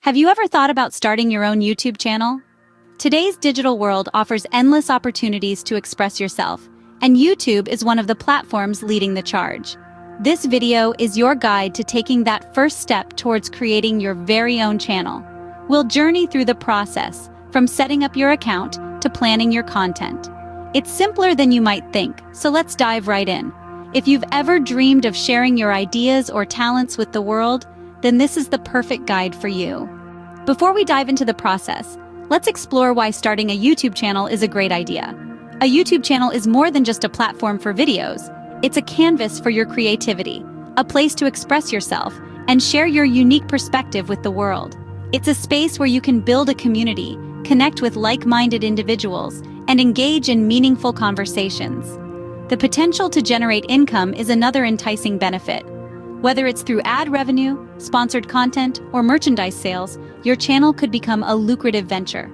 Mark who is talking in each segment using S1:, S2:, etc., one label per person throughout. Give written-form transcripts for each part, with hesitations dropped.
S1: Have you ever thought about starting your own YouTube channel? Today's digital world offers endless opportunities to express yourself, and YouTube is one of the platforms leading the charge. This video is your guide to taking that first step towards creating your very own channel. We'll journey through the process, from setting up your account to planning your content. It's simpler than you might think, so let's dive right in. If you've ever dreamed of sharing your ideas or talents with the world, then this is the perfect guide for you. Before we dive into the process, let's explore why starting a YouTube channel is a great idea. A YouTube channel is more than just a platform for videos. It's a canvas for your creativity, a place to express yourself and share your unique perspective with the world. It's a space where you can build a community, connect with like-minded individuals, and engage in meaningful conversations. The potential to generate income is another enticing benefit. Whether it's through ad revenue, sponsored content, or merchandise sales, your channel could become a lucrative venture.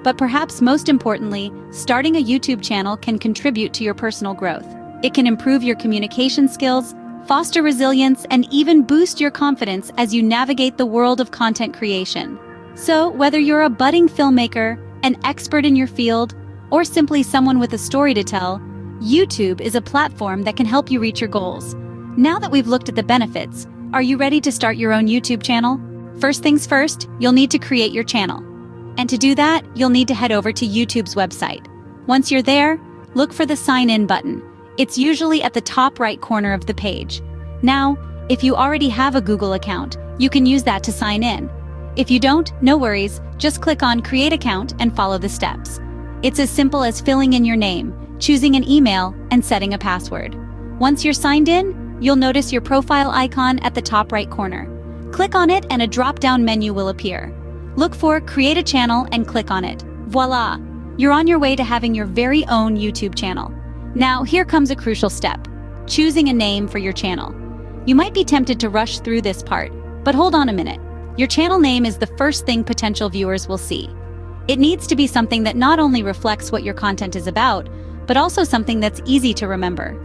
S1: But perhaps most importantly, starting a YouTube channel can contribute to your personal growth. It can improve your communication skills, foster resilience, and even boost your confidence as you navigate the world of content creation. So, whether you're a budding filmmaker, an expert in your field, or simply someone with a story to tell, YouTube is a platform that can help you reach your goals. Now that we've looked at the benefits, are you ready to start your own YouTube channel? First things first, you'll need to create your channel. And to do that, you'll need to head over to YouTube's website. Once you're there, look for the Sign In button. It's usually at the top right corner of the page. Now, if you already have a Google account, you can use that to sign in. If you don't, no worries, just click on Create Account and follow the steps. It's as simple as filling in your name, choosing an email, and setting a password. Once you're signed in, you'll notice your profile icon at the top right corner. Click on it and a drop-down menu will appear. Look for Create a Channel and click on it. Voila! You're on your way to having your very own YouTube channel. Now, here comes a crucial step: choosing a name for your channel. You might be tempted to rush through this part, but hold on a minute. Your channel name is the first thing potential viewers will see. It needs to be something that not only reflects what your content is about, but also something that's easy to remember.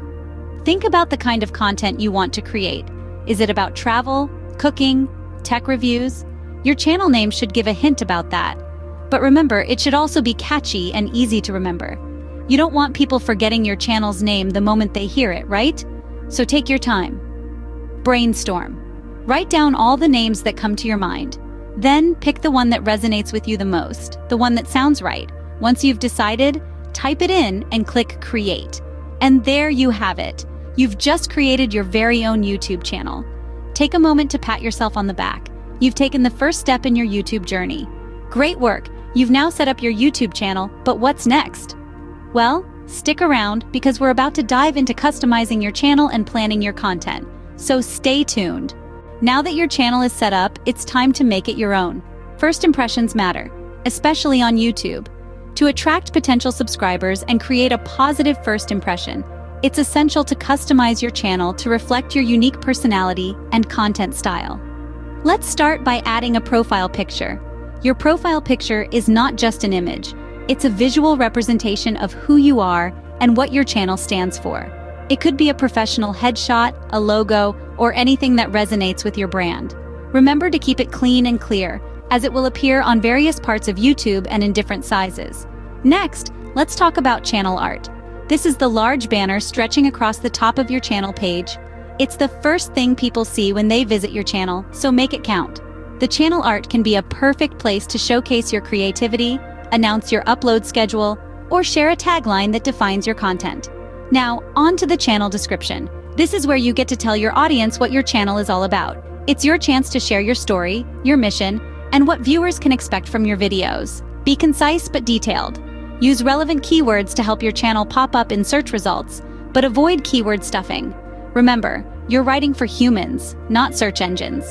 S1: Think about the kind of content you want to create. Is it about travel, cooking, tech reviews? Your channel name should give a hint about that. But remember, it should also be catchy and easy to remember. You don't want people forgetting your channel's name the moment they hear it, right? So take your time. Brainstorm. Write down all the names that come to your mind. Then pick the one that resonates with you the most, the one that sounds right. Once you've decided, type it in and click Create. And there you have it. You've just created your very own YouTube channel. Take a moment to pat yourself on the back. You've taken the first step in your YouTube journey. Great work! You've now set up your YouTube channel, but what's next? Well, stick around because we're about to dive into customizing your channel and planning your content. So stay tuned. Now that your channel is set up, it's time to make it your own. First impressions matter, especially on YouTube. To attract potential subscribers and create a positive first impression, it's essential to customize your channel to reflect your unique personality and content style. Let's start by adding a profile picture. Your profile picture is not just an image. It's a visual representation of who you are and what your channel stands for. It could be a professional headshot, a logo, or anything that resonates with your brand. Remember to keep it clean and clear, as it will appear on various parts of YouTube and in different sizes. Next, let's talk about channel art. This is the large banner stretching across the top of your channel page. It's the first thing people see when they visit your channel, so make it count. The channel art can be a perfect place to showcase your creativity, announce your upload schedule, or share a tagline that defines your content. Now, on to the channel description. This is where you get to tell your audience what your channel is all about. It's your chance to share your story, your mission, and what viewers can expect from your videos. Be concise but detailed. Use relevant keywords to help your channel pop up in search results, but avoid keyword stuffing. Remember, you're writing for humans, not search engines.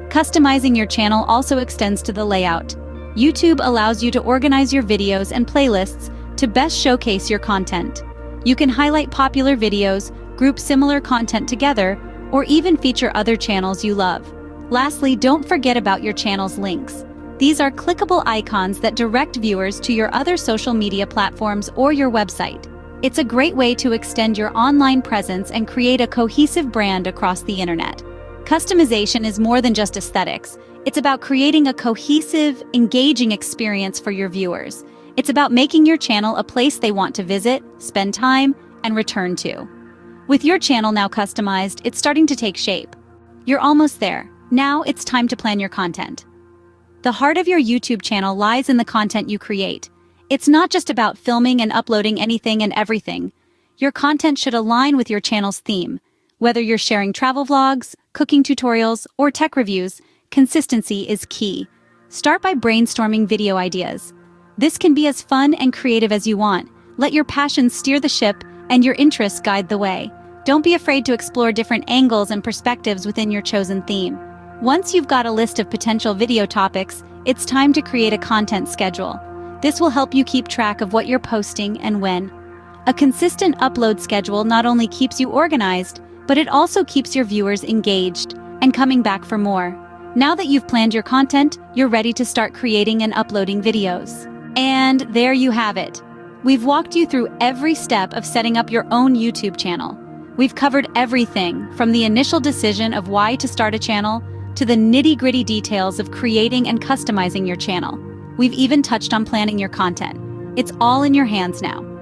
S1: Customizing your channel also extends to the layout. YouTube allows you to organize your videos and playlists to best showcase your content. You can highlight popular videos, group similar content together, or even feature other channels you love. Lastly, don't forget about your channel's links. These are clickable icons that direct viewers to your other social media platforms or your website. It's a great way to extend your online presence and create a cohesive brand across the internet. Customization is more than just aesthetics. It's about creating a cohesive, engaging experience for your viewers. It's about making your channel a place they want to visit, spend time, and return to. With your channel now customized, it's starting to take shape. You're almost there. Now it's time to plan your content. The heart of your YouTube channel lies in the content you create. It's not just about filming and uploading anything and everything. Your content should align with your channel's theme. Whether you're sharing travel vlogs, cooking tutorials, or tech reviews, consistency is key. Start by brainstorming video ideas. This can be as fun and creative as you want. Let your passion steer the ship and your interests guide the way. Don't be afraid to explore different angles and perspectives within your chosen theme. Once you've got a list of potential video topics, it's time to create a content schedule. This will help you keep track of what you're posting and when. A consistent upload schedule not only keeps you organized, but it also keeps your viewers engaged and coming back for more. Now that you've planned your content, you're ready to start creating and uploading videos. And there you have it. We've walked you through every step of setting up your own YouTube channel. We've covered everything from the initial decision of why to start a channel to the nitty-gritty details of creating and customizing your channel. We've even touched on planning your content. It's all in your hands now.